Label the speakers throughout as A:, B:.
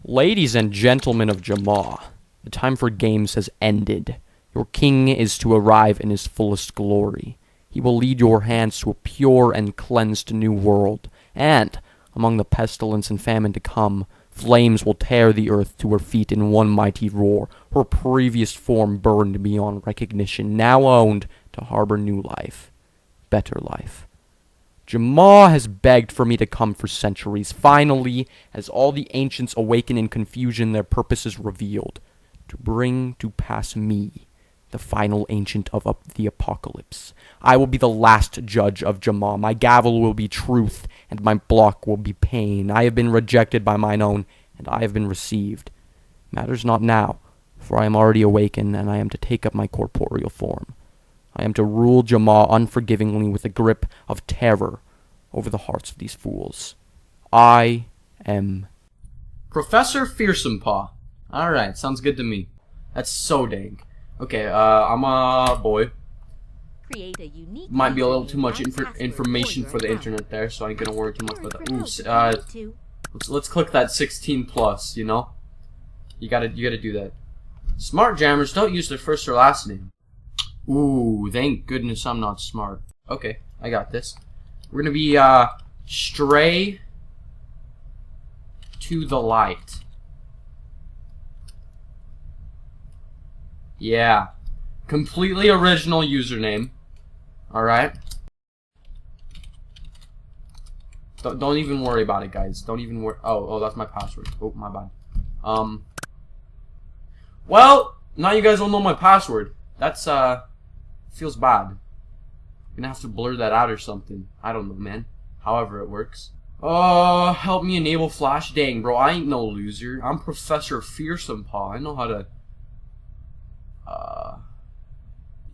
A: Ladies and gentlemen of Jamar, the time for games has ended. Your king is to arrive in his fullest glory. He will lead your hands to a pure and cleansed new world, and, among the pestilence and famine to come, flames will tear the earth to her feet in one mighty roar, her previous form burned beyond recognition, now owned to harbor new life, better life. Jamar has begged for me to come for centuries. Finally, as all the ancients awaken in confusion, their purpose is revealed, to bring to pass me, the final ancient of the apocalypse. I will be the last judge of Jamar. My gavel will be truth, and my block will be pain. I have been rejected by mine own, and I have been received. Matters not now, for I am already awakened, and I am to take up my corporeal form. I am to rule Jamar unforgivingly with a grip of terror over the hearts of these fools. I am Professor Fearsome-Paw. Alright, sounds good to me. That's so dang. Okay, I'm a boy.
B: Create a unique
A: Might be a little too much information for the internet there, so I ain't gonna worry too much about that. Ooh, let's click that 16 plus, you know? You gotta do that. Smart jammers don't use their first or last name. Ooh, thank goodness I'm not smart. Okay, I got this. We're gonna be, stray to the light. Yeah. Completely original username. Alright? Don't even worry about it, guys. Don't even worry. Oh, that's my password. Oh, my bad. Well, now you guys don't know my password. That's, feels bad. I'm gonna have to blur that out or something. I don't know, man. However it works. Help me enable Flash. Dang, bro, I ain't no loser. I'm Professor Fearsome-Paw. I know how to...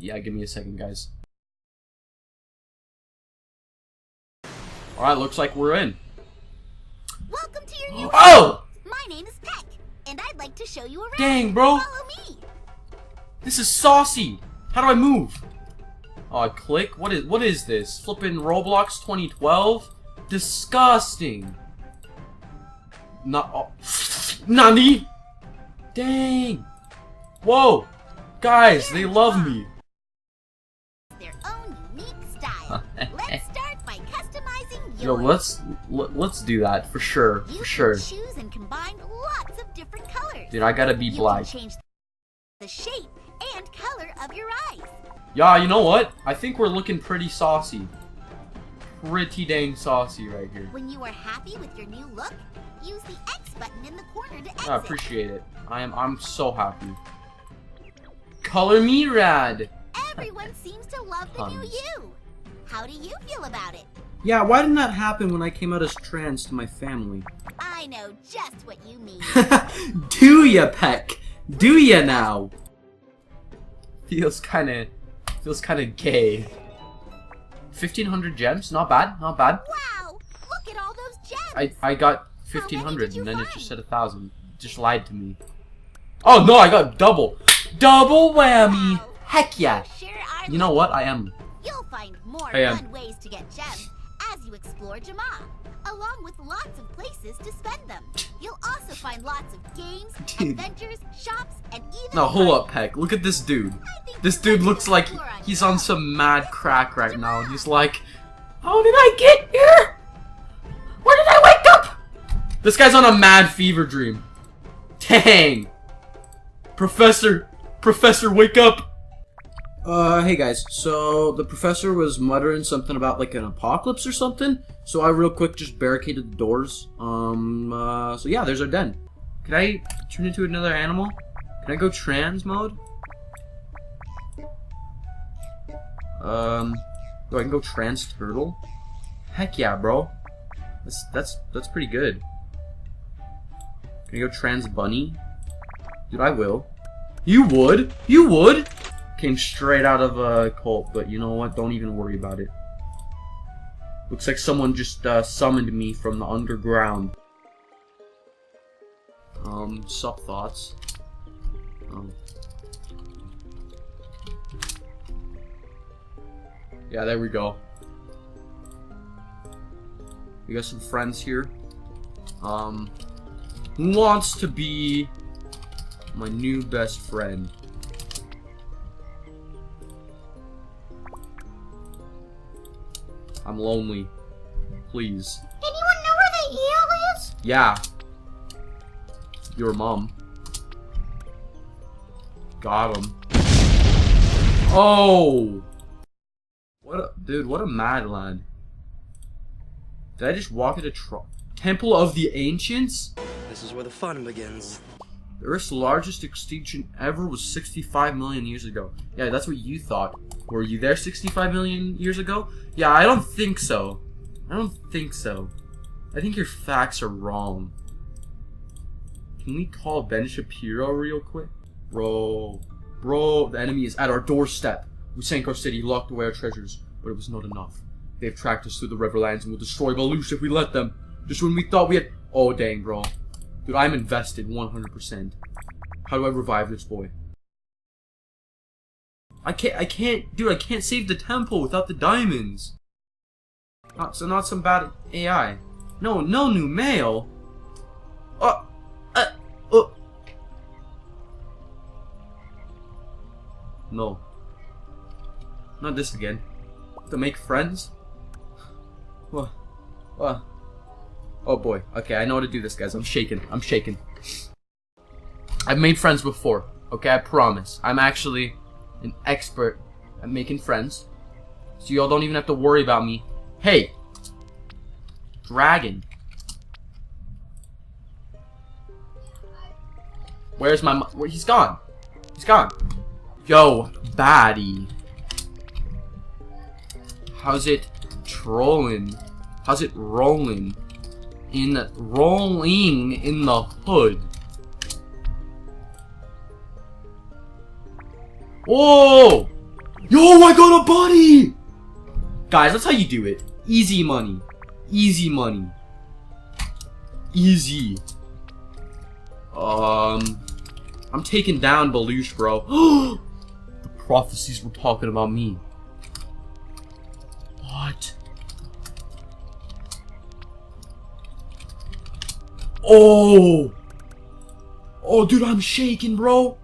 A: Yeah, give me a second, guys. Alright, looks like we're in.
C: Welcome to your new
A: Oh!
C: My name is Peck, and I'd like to show you around.
A: Dang, bro.
C: Follow me.
A: This is saucy. How do I move? Oh, I click? What is this? Flippin' Roblox 2012? Disgusting. Nani? Dang. Whoa. Guys, they love me.
C: Their own unique style. Let's start by customizing
A: Yo,
C: yours.
A: let's do that for sure.
C: You
A: For sure.
C: can choose and combine lots of different colors.
A: Dude, I gotta be
C: You
A: black.
C: can change the shape and color of your eyes.
A: Yeah, you know what? I think we're looking pretty saucy. Pretty dang saucy right here.
C: When you are happy with your new look, use the X button in the corner to exit.
A: I appreciate it. I'm so happy. Color me rad.
C: Everyone seems to love the new you. How do you feel about it?
A: Yeah, why didn't that happen when I came out as trans to my family?
C: I know just what you mean.
A: Do ya, Peck? Do ya now? Feels kinda gay. 1,500 gems, not bad, not bad.
C: Wow! Look at all those gems!
A: I got
C: How many
A: 1,500
C: did you
A: and then it
C: find?
A: just said 1,000. Just lied to me. Oh no, I got double whammy.
C: Wow.
A: Heck yeah!
C: Sure are
A: You know what? I am.
C: You'll find more
A: I am.
C: fun ways to get gems as you explore Jamar, along with lots of places to spend them. You'll also find lots of games,
A: Dude.
C: adventures, shops, and even
A: No, hold up,
C: parties.
A: Peck. Look at this dude.
C: I think
A: This
C: you're
A: dude
C: ready
A: looks
C: to
A: like
C: explore on
A: he's
C: your
A: on
C: own.
A: some mad crack right now. And he's like, how did I get here? Where did I wake up? This guy's on a mad fever dream. Dang. Professor, wake up. Hey guys, so the professor was muttering something about like an apocalypse or something, so I real quick just barricaded the doors. So yeah, there's our den. Can I turn into another animal? Can I go trans mode? Do I can go trans turtle? Heck yeah, bro. That's pretty good. Can I go trans bunny? Dude, I will. You would? You would? Came straight out of a cult, but you know what? Don't even worry about it. Looks like someone just summoned me from the underground. Sup thoughts? Yeah, there we go. We got some friends here. Who wants to be my new best friend? I'm lonely. Please.
C: Anyone know where the eel is?
A: Yeah. Your mom. Got him. Oh! Dude, what a mad lad. Did I just walk into Temple of the Ancients?
D: This is where the fun begins.
A: The Earth's largest extinction ever was 65 million years ago. Yeah, that's what you thought. Were you there 65 million years ago? Yeah, I don't think so. I don't think so. I think your facts are wrong. Can we call Ben Shapiro real quick? Bro, the enemy is at our doorstep. We sank our city, locked away our treasures, but it was not enough. They've tracked us through the Riverlands and will destroy Balush if we let them. Just when we thought we had... Oh, dang, bro. Dude, I'm invested 100%. How do I revive this boy? I can't, dude, I can't save the temple without the diamonds. Not some bad AI. No new mail. No. Not this again. To make friends? What? Oh boy. Okay, I know how to do this, guys. I'm shaking. I've made friends before. Okay, I promise. I'm actually an expert at making friends. So y'all don't even have to worry about me. Hey! Dragon. Where's my he's gone. He's gone. Yo, baddie. How's it trolling? How's it rolling in the hood? Oh! Yo, I got a buddy! Guys, that's how you do it. Easy money. Easy money. Easy. I'm taking down Balush, bro. The prophecies were talking about me. What? Oh! Oh, dude, I'm shaking, bro.